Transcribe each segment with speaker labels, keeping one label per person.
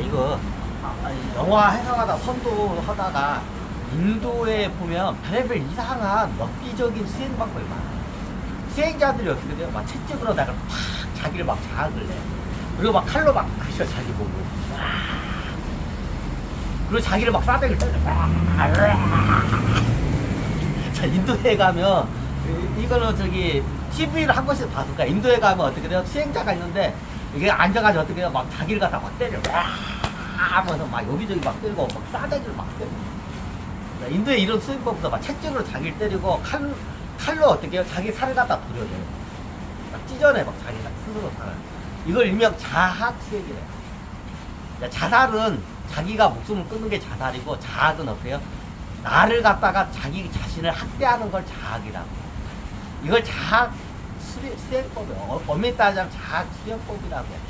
Speaker 1: 이거 영화 해석하다 선도 하다가 인도에 보면 별의별 이상한 엽기적인 수행 방법이 많아요. 수행자들이 어떻게 돼요? 막 채찍으로다가 팍 자기를 막 자학을 내. 그리고 막 칼로 막 그셔 자기 보고. 그리고 자기를 막 싸대기를 때려. 자, 인도에 가면 이거는 저기 TV를 한 번씩 봤을 거야. 인도에 가면 어떻게 돼요? 수행자가 있는데 이게 앉아가지고 어떻게 해요? 막 자기를 갖다 막 때려. 하면서 막 여기저기 막 때리고 막 싸대기를 막 때려. 인도에 이런 수행법보다 막 채찍으로 자기를 때리고 칼로 어떻게 해요? 자기 살을 갖다 부려줘요. 막 찢어내 막 자기가 스스로 살을. 이걸 일명 자학수행이래요. 자살은 자기가 목숨을 끊는 게 자살이고, 자학은 어때요? 요 나를 갖다가 자기 자신을 학대하는 걸 자학이라고. 이걸 자학 수행법이에요. 엄밀히 따지자면 자학 수행법이라고 해요.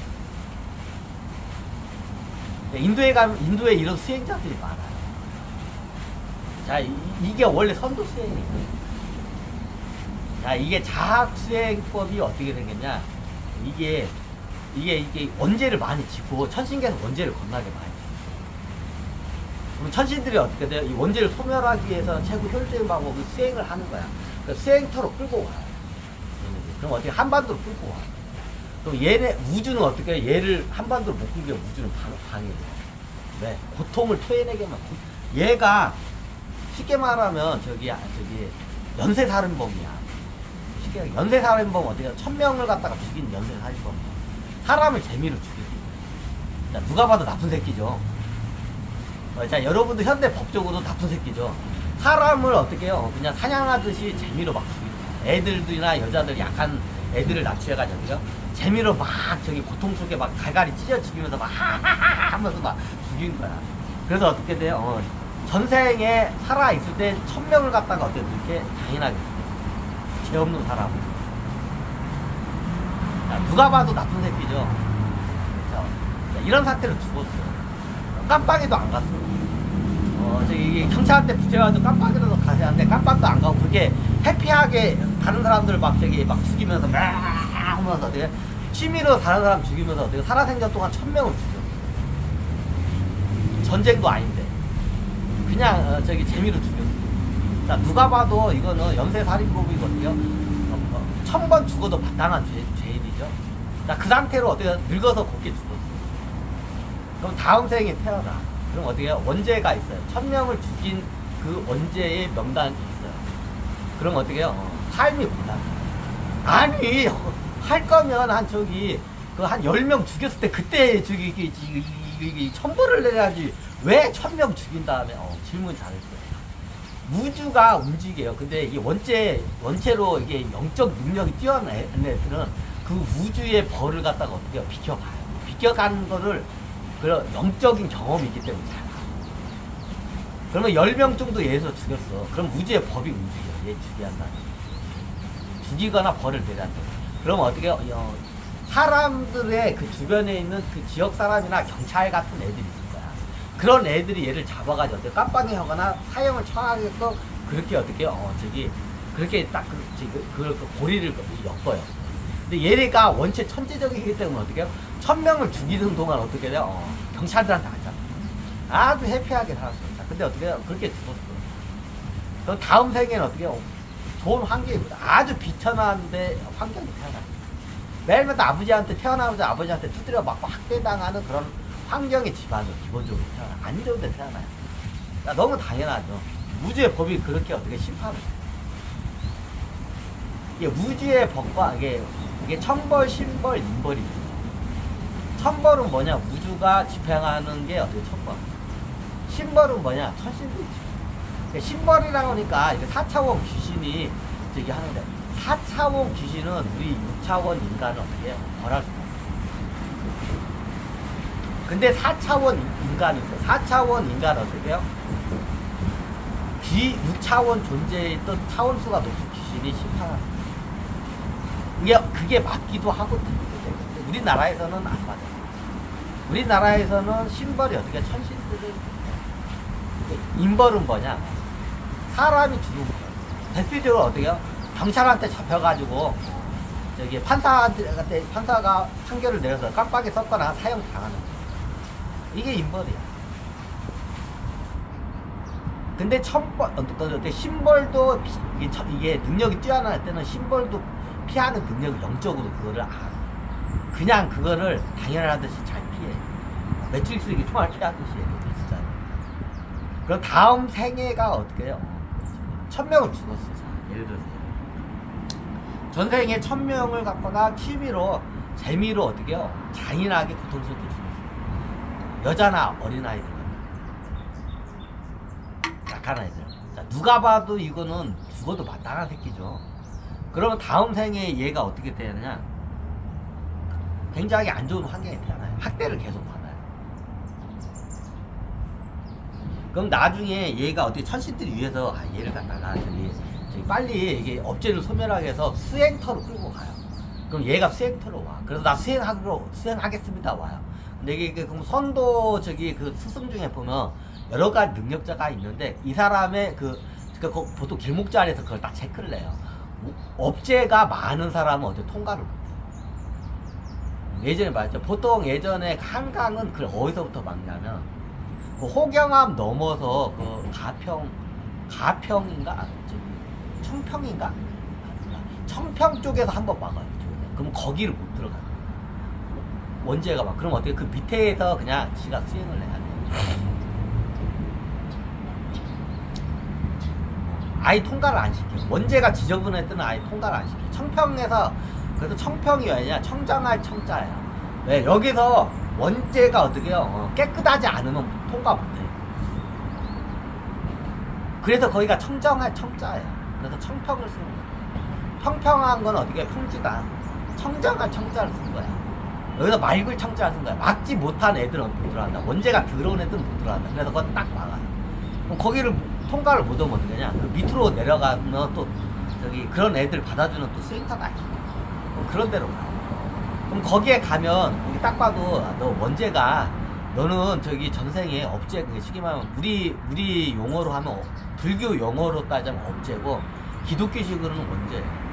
Speaker 1: 인도에 가면 인도에 이런 수행자들이 많아요. 자, 이게 원래 선도 수행이에요. 자, 이게 자학 수행법이 어떻게 생겼냐? 이게 원죄를 많이 짓고, 천신계에서 원죄를 겁나게 많이 짓고. 그럼 천신들이 어떻게 돼요? 이 원죄를 소멸하기 위해서 최고 효율적인 방법은 수행을 하는 거야. 그러니까 수행터로 끌고 와요. 그럼 어떻게 한반도로 끌고 와. 그럼 얘네, 우주는 어떻게 해요? 얘를 한반도로 못 끌게 우주는 방해돼요. 왜? 고통을 토해내게만. 얘가 쉽게 말하면 저기 연쇄살인범이야. 쉽게 연쇄살인범 어떻게 해요? 1000명을 갖다가 죽인 연쇄살인범. 사람을 재미로 죽이고. 자, 누가 봐도 나쁜 새끼죠. 자, 여러분도 현대 법적으로 나쁜 새끼죠. 사람을 어떻게 해요? 그냥 사냥하듯이 재미로 막 죽이고. 애들이나 여자들 약한 애들을 납치해가지고요. 재미로 막 저기 고통 속에 막 갈갈이 찢어 죽이면서 막 하하하 하면서 막 죽인 거야. 그래서 어떻게 돼요? 전생에 살아있을 때 1000명을 갖다가 어떻게 그렇게 잔인하게 죽여요. 죄 없는 사람. 자, 누가 봐도 나쁜 새끼죠. 자, 이런 사태로 죽었어요. 깜빡이도 안 갔어요. 저기 경찰한테 붙여가지고 깜빡이라도 가야 하는데 깜빡도 안 가고 그렇게 해피하게 다른 사람들 막 저기 막 죽이면서 막 하면서 어떻게 취미로 다른 사람 죽이면서 어떻게 살아생전 동안 1000명을 죽여. 전쟁도 아닌데 그냥 저기 재미로 죽였어. 자, 누가 봐도 이거는 연쇄살인범이거든요. 1000번 죽어도 마땅한 죄인이죠. 자, 그 상태로 어떻게 늙어서 곱게 죽었어. 그럼 다음 생에 태어나. 그럼 어떻게 해요? 원죄가 있어요. 1000명을 죽인 그 원죄의 명단이 있어요. 그럼 어떻게 해요? 삶이 고난. 아니, 할 거면 한 10명 죽였을 때 그때 천벌을 내야지. 왜 1000명 죽인 다음에? 질문 잘했어요. 우주가 움직여요. 근데 이게 원체로 이게 영적 능력이 뛰어난 애들은 그 우주의 벌을 갖다가 어떻게 해요? 비켜가요. 비켜가는 거를 그런 영적인 경험이 있기 때문에 잘 가. 그러면 10명 정도 얘에서 죽였어. 그럼 우주의 법이 움직여. 얘 죽이한다. 죽이거나 벌을 내란다. 그럼 어떻게 해요? 사람들의 그 주변에 있는 그 지역 사람이나 경찰 같은 애들이 있을 거야. 그런 애들이 얘를 잡아가지고 어떻게 깜빡이 하거나 사형을 처하게끔 그렇게 어떻게 해요? 그렇게 딱 그 고리를 엮어요. 근데 얘네가 원체 천재적이기 때문에 어떻게 해요? 1000명을 죽이는 동안 어떻게 돼요? 경찰들한테 안 잡혀. 아주 해피하게 살았어. 근데 어떻게 해요? 그렇게 죽었어. 그럼 다음 생에는 어떻게 해요? 좋은 환경이거든. 아주 비천한데 환경이 태어나요. 매일매일 아버지한테 태어나면서 아버지한테 두드려 맞고 학대당하는 그런 환경의 집안으로 기본적으로 태어나요. 안 좋은 데 태어나요. 그러니까 너무 당연하죠. 우주의 법이 그렇게 어떻게 심판을 해요. 이게 우주의 법과 이게 천벌, 신벌, 인벌이죠. 천벌은 뭐냐? 우주가 집행하는 게 어떻게 천벌. 신벌은 뭐냐? 천신들이 집행. 신벌이라고 하니까 이제 4차원 귀신이 저기 하는데 4차원 귀신은 우리 6차원 인간을 어떻게 해요? 벌할 수가 없어요. 근데 4차원 인간이 있어요. 4차원 인간은 어떻게 해요? 6차원 존재에 있던 차원수가 높은 귀신이 심판합니다. 그게 맞기도 하고 틀리기도 해요. 우리나라에서는 안 맞아요. 우리나라에서는 신벌이 어떻게 천신들을 인벌은 뭐냐? 사람이 주는 거예요. 대표적으로 어떻게 해요? 경찰한테 잡혀가지고 저기 판사가 판결을 내려서 깜빡이 썼거나 사형 당하는 거예요. 이게 인벌이야. 근데 심벌도 이게 능력이 뛰어날 때는 심벌도 피하는 능력을 영적으로 그거를 그냥 그거를 당연하듯이 잘 피해. 매트릭스 이게 총알 피하듯이 비슷하잖아. 그럼 다음 생애가 어떻게 해요? 1000명을 죽었어. 자, 예를 들어서 전생에 1000명을 갖거나 취미로 재미로 어떻게 해요? 잔인하게 고통스럽게 죽었어. 여자나 어린아이들, 약한 아이들. 자, 누가 봐도 이거는 죽어도 마땅한 새끼죠. 그러면 다음 생에 얘가 어떻게 되느냐? 굉장히 안 좋은 환경에 태어나요. 학대를 계속 받아요. 그럼 나중에 얘가 어떻게 천신들이 위해서 얘를 갖다가 저기 빨리 이게 업체를 소멸하게 해서 수행터로 끌고 가요. 그럼 얘가 수행터로 와. 그래서 나 수행하겠습니다 와요. 근데 이게 그럼 선도 그 스승 중에 보면 여러 가지 능력자가 있는데 이 사람의 보통 길목자리에서 그걸 다 체크를 해요. 업체가 많은 사람은 어디 통과를 못해요. 예전에 말했죠. 보통 예전에 한강은 어디서부터 막냐면 호경암 넘어서 가평인가? 청평인가? 청평 쪽에서 한번 막아요. 그럼 거기를 못 들어가요. 원죄가 막. 그럼 어떻게 그 밑에서 그냥 지가 수행을 해야 돼요. 아예 통과를 안 시켜요. 원죄가 지저분할 때는 아예 통과를 안 시켜요. 청평에서, 그래서 청평이 아니냐, 청정할 청자예요. 왜? 여기서 원죄가 어떻게 해요? 깨끗하지 않으면 통과 못해요. 그래서 거기가 청정할 청자예요. 그래서 청평을 쓰는 거예요. 평평한 건 어떻게 해요? 평지다. 청정할 청자를 쓴 거야. 여기서 맑을 청자를 쓴 거야. 막지 못한 애들은 못 들어간다. 원죄가 들어온 애들은 못 들어간다. 그래서 그건 딱 막아요. 그럼 거기를 통과를 못 하면 어떻게 되냐? 그 밑으로 내려가면 또 그런 애들 받아주는 또 스웨이터가 있어. 그런 데로 가요. 그럼 거기에 가면 여기 딱 봐도 너 원죄가 너는 전생에 업죄, 쉽게 말하면 우리 용어로 하면 불교 용어로 따지면 업죄고 기독교식으로는 원죄예요.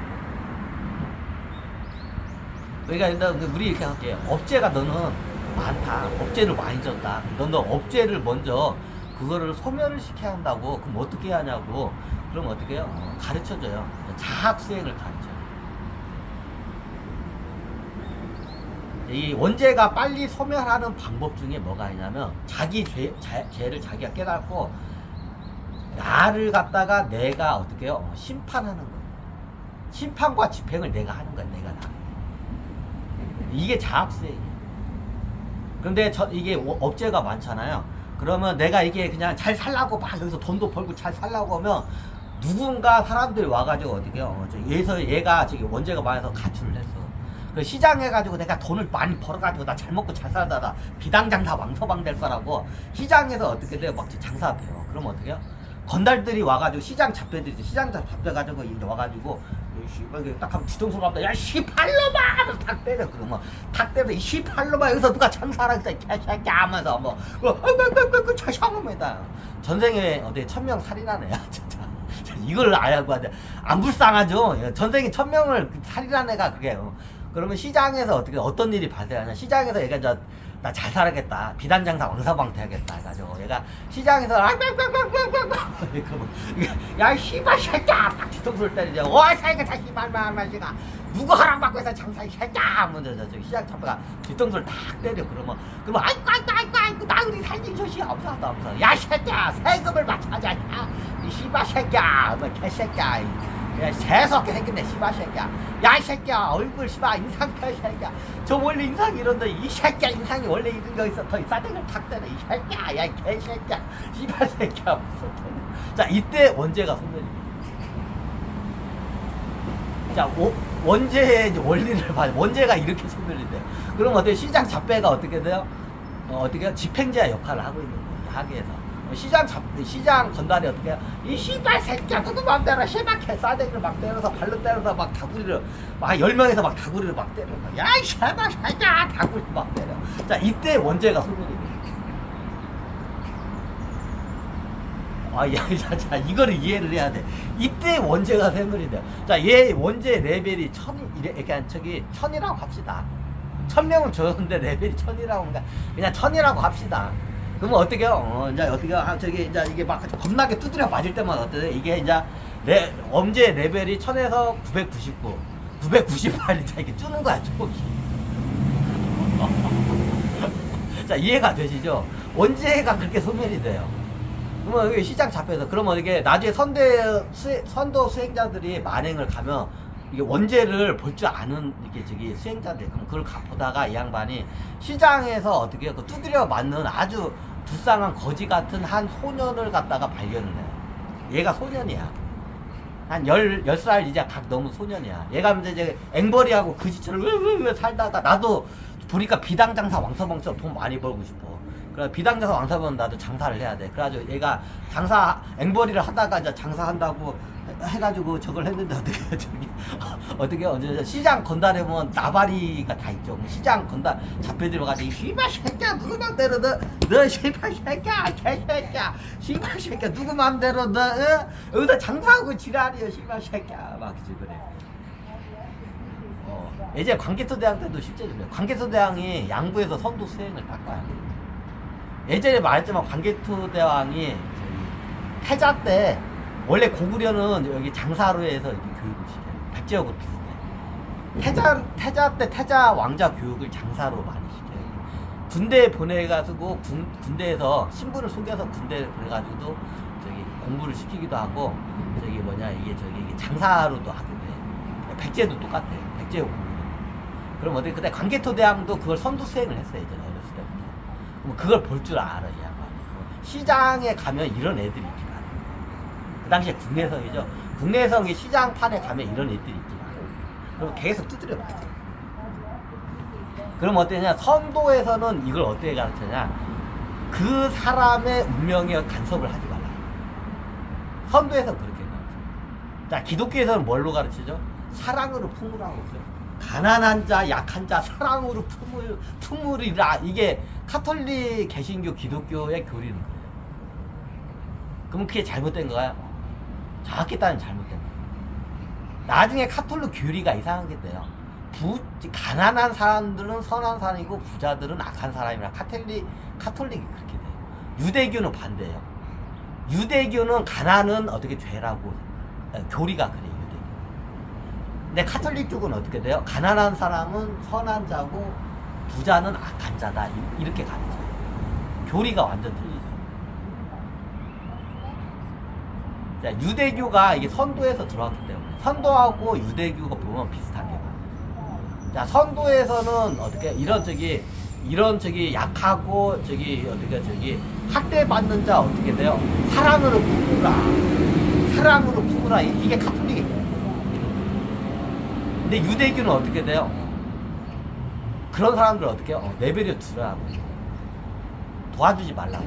Speaker 1: 그러니까 우리 이렇게 할게요. 업죄가 너는 많다. 업죄를 많이 졌다. 너 업죄를 먼저 그거를 소멸을 시켜야 한다고. 그럼 어떻게 하냐고. 그럼 어떻게 해요? 가르쳐줘요. 자학수행을 가르쳐요. 이 원죄가 빨리 소멸하는 방법 중에 뭐가 있냐면 자기 죄를 자기가 깨닫고 나를 갖다가 내가 어떻게 해요? 심판하는 거예요. 심판과 집행을 내가 하는 거야. 내가 나. 이게 자학수행이에요. 근데 이게 업죄가 많잖아요. 그러면 내가 이게 그냥 잘 살라고 막 여기서 돈도 벌고 잘 살라고 하면 누군가 사람들이 와가지고 어떻게 해요? 얘가 원죄가 많아서 가출을 했어. 시장해가지고 내가 돈을 많이 벌어가지고 나 잘 먹고 잘 살다가 비당장사 왕서방 될 거라고 시장에서 어떻게 돼요? 막 장사해요. 그럼 어떻게 해요? 건달들이 와가지고 시장 잡혀들이지. 시장 잡혀가지고 이제 와가지고 딱 하면 뒤통수 갑니다. 야 시팔로마! 탁 때려. 그러면 탁 때려. 이 시팔로마 여기서 누가 장사하라 그랬어. 개새끼야 하면서 뭐 차샤움에다 전생에 어디 1000명 살인한 애야 진짜. 이걸 알고 하는데 안 불쌍하죠. 전생에 1000명을 살인한 애가 그게. 그러면 시장에서 어떤 일이 발생하냐. 시장에서 얘가 나 잘 살아야겠다. 비단장사 왕사방 돼야겠다. 해가지고 얘가 시장에서 야 씨발 새끼야 딱 뒤통수를 때리죠. 와 사이가 다 씨발 말마시가 누구 허락받고 해서 장사 이 새끼야 하면서 시장 참배가 뒤통수를 딱 때려. 그러면 아이고 나 우리 살림 조시 없어. 야 새끼야 세금을 맞춰야지. 이 씨발 새끼야 뭐 개새끼야. 야, 재수없게 생겼네, 씨발 새끼야. 야, 이 새끼야, 얼굴 씨발 인상 펴, 이 새끼야. 저 원래 인상이 이런데, 이 새끼야, 인상이 원래 이런 거 있어. 더 싸대기를 탁 때려, 이 새끼야. 야, 이 개새끼야. 씨발 새끼야. 자, 이때 원죄가 소멸입니다. 자, 원죄의 원리를 봐요. 원죄가 이렇게 소멸이 돼요. 그럼 어떻게 시장 잡배가 어떻게 돼요? 어떻게 해요? 집행자 역할을 하고 있는 거예요, 하계에서. 시장 건달이 어떻게 해요? 이 씨발 새끼야 누구 맘대로 씨발 개싸대기를 막 때려서 발로 때려서 막 다구리를 막 10명에서 막 다구리를 막 때려. 야 이 씨발 새끼야 다구리 막 때려. 자 이때 원죄가 소멸이 돼. 자 이거를 이해를 해야 돼. 이때 원죄가 소멸이 돼요. 자 얘 원죄 레벨이 1000이 이렇게 1000이라고 합시다. 1000명을 줬는데 레벨이 1000이라고 그냥 1000이라고 합시다. 그러면 어떻게요? 이제 어떻게 저기 이제 이게 막 겁나게 두드려 맞을 때만 어때? 이게 이제 엄지의 레벨이 1000에서 999, 998 이제 이렇게 주는 거야 조금씩. 자, 이해가 되시죠? 언제가 그렇게 소멸이 돼요? 그러면 여기 시장 잡혀서 그러면 이게 나중에 선도 수행자들이 만행을 가면 이게 원죄를 볼 줄 아는 이게 저기 수행자들, 그럼 그걸 보다가 이 양반이 시장에서 어떻게 그 두드려 맞는 아주 불쌍한 거지 같은 한 소년을 갖다가 발견을 해요. 얘가 소년이야. 한 10살 이제 각 넘은 소년이야. 얘가 이제 앵벌이하고 그지처럼 살다가 나도 보니까 비당장사 왕서방처럼 돈 많이 벌고 싶어. 그래 비당장사 왕서방 나도 장사를 해야 돼. 그래가지고 얘가 장사 앵벌이를 하다가 이제 장사한다고 해가지고 저걸 했는데 어떻게 언제 시장 건달해보면 나발이가 다 있죠. 시장 건달 잡혀 들어가지고 씨발 새끼야 누구 맘대로 너 씨발 새끼야 개새끼야 씨발 새끼야 누구 맘대로 너 여기서 장사하고 지랄이야 씨발 새끼야 막 그래. 예전에 광개토대왕 때도 실제 좀 해요. 광개토대왕이 양부에서 선도 수행을 닦아요. 예전에 말했지만 광개토대왕이 태자 때 원래 고구려는 여기 장사로에서 이렇게 교육을 시켜요. 백제하고 비슷해. 태자 때 태자 왕자 교육을 장사로 많이 시켜요. 군대에 보내가지고 군대에서 신분을 속여서 군대에 보내가지고도 저기 공부를 시키기도 하고 저기 뭐냐 이게 장사로도 하게 돼. 백제도 똑같아요. 백제하고 고구려. 그럼 어떻게 그때 광개토대왕도 그걸 선도 수행을 했어요. 예전에 어렸을 때부터. 그럼 그걸 볼 줄 알아 이 양반. 시장에 가면 이런 애들이 있지. 그 당시에 국내성이죠. 국내성이 시장판에 가면 이런 애들이 있지. 그럼 계속 두드려 맞아. 그럼 어떠냐? 선도에서는 이걸 어떻게 가르치냐? 그 사람의 운명에 간섭을 하지 말라. 선도에서는 그렇게 가르쳐. 자, 기독교에서는 뭘로 가르치죠? 사랑으로 품으라고 그러죠. 가난한 자, 약한 자, 사랑으로 품으리라. 이게 카톨릭, 개신교, 기독교의 교리는 거예요. 그러면 그게 잘못된 거야? 정확히 따지면 잘못된 거야. 나중에 카톨릭 교리가 이상한 게 돼요. 가난한 사람들은 선한 사람이고 부자들은 악한 사람이라 카톨릭이 그렇게 돼요. 유대교는 반대예요. 유대교는 가난은 어떻게 죄라고 교리가 그래요. 유대교. 근데 카톨릭 쪽은 어떻게 돼요? 가난한 사람은 선한 자고 부자는 악한 자다 이렇게 가르쳐요. 교리가 완전 틀리죠. 자, 유대교가 이게 선도에서 들어왔기 때문에 선도하고 유대교가 보면 비슷한 게 많아요. 자, 선도에서는 어떻게 이런 약하고 학대받는 자 어떻게 돼요? 사랑으로 품으라 이게 카톨릭이에요. 근데 유대교는 어떻게 돼요? 그런 사람들 어떻게 해요? 내버려 두라고 도와주지 말라고.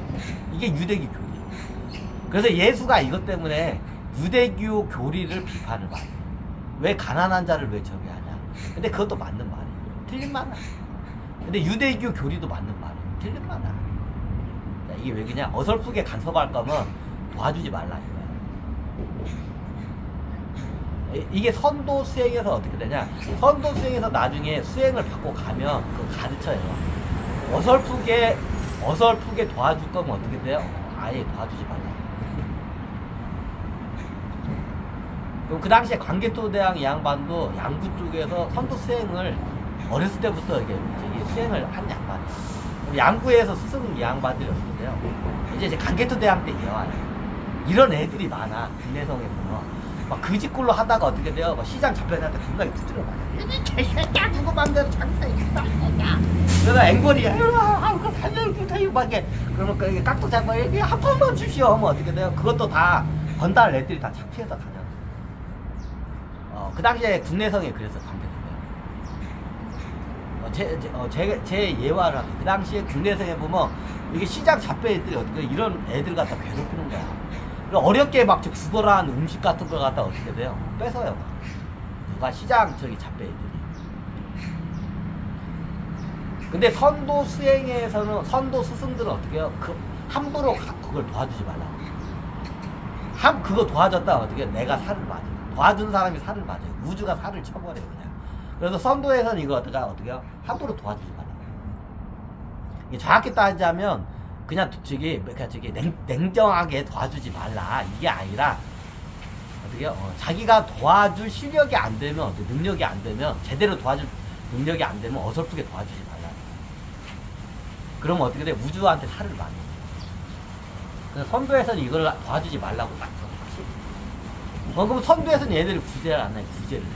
Speaker 1: 이게 유대교 교리예요. 그래서 예수가 이것 때문에 유대교 교리를 비판을 많이 해요. 왜 가난한 자를 왜 저기 하냐. 근데 그것도 맞는 말이에요. 틀린 말 아니에요. 근데 유대교 교리도 맞는 말이에요. 틀린 말 아니에요. 이게 왜 그냥 어설프게 간섭할 거면 도와주지 말라 이거예요. 이게 선도 수행에서 어떻게 되냐. 선도 수행에서 나중에 수행을 받고 가면 그거 가르쳐요. 어설프게 도와줄 거면 어떻게 돼요? 아예 도와주지 말라. 그럼 그 당시에 광개토대왕 이 양반도 양구 쪽에서 선도 수행을 어렸을 때부터 이게 수행을 한 양반. 양구에서 스승 이 양반들이었는데요. 이제 광개토대왕 때 이어와요. 이런 애들이 많아. 국내성에 보면. 막 그짓골로 하다가 어떻게 돼요? 막 시장 잡혀나한테 겁나게 두드려 맞아. 이 개새끼야 누구 맘대로 장사해. 그래서 앵벌이야. 그거 살려주세요. 막 이렇게. 그러면 그 깍둑 잡고 한 번만 주시오. 하면 어떻게 돼요? 그것도 다 건달 애들이 다 잡혀서 가냐. 그 당시에 국내성이 그래서 반대했어요. 제 예화를 하면 그 당시에 국내성에 보면 이게 시장 잡혀 애들이 어떻게 이런 애들 갖다 괴롭히는 거야. 어렵게 막 죽어라 하는 음식 같은 걸 갖다 어떻게 돼요? 뺏어요. 누가 시장 잡혀 애들이. 근데 선도 수행에서는 선도 스승들은 어떻게 해요? 함부로 그걸 도와주지 말라고. 그거 도와줬다 어떻게 해요? 내가 살을 맞아. 도와준 사람이 살을 맞아요. 우주가 살을 쳐버려요 그냥. 그래서 선도에서는 이거 어떻게요? 함부로 도와주지 말라. 이게 정확히 따지자면 그냥 저기 냉정하게 도와주지 말라 이게 아니라 어떻게요? 자기가 도와줄 실력이 안 되면 능력이 안 되면 제대로 도와줄 능력이 안 되면 어설프게 도와주지 말라. 그러면 어떻게 돼? 우주한테 살을 많이. 그래서 선도에서는 이걸 도와주지 말라고 딱 그렇지. 그럼 선도에서는 얘들이 구제를 안 해. 구제를 해.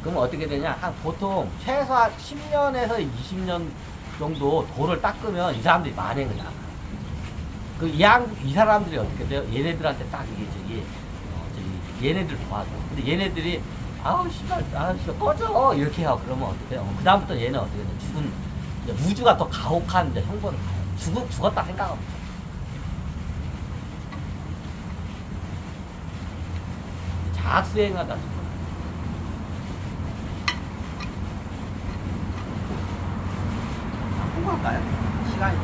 Speaker 1: 그럼 어떻게 되냐? 한 보통 최소한 10년에서 20년 정도 도를 닦으면 이 사람들이 만행을 나가. 이 사람들이 어떻게 돼요? 얘네들한테 딱 이게 얘네들 도와줘. 근데 얘네들이 아우 씨발 꺼져 이렇게 해요. 그러면 어떻게 해요? 그다음부터 얘는 어떻게 돼요? 이제 우주가 더 가혹한 이제 형벌을 가요. 죽었다 생각하면 돼. 자학수행하다 죽어. 한번 갈까요? 시간이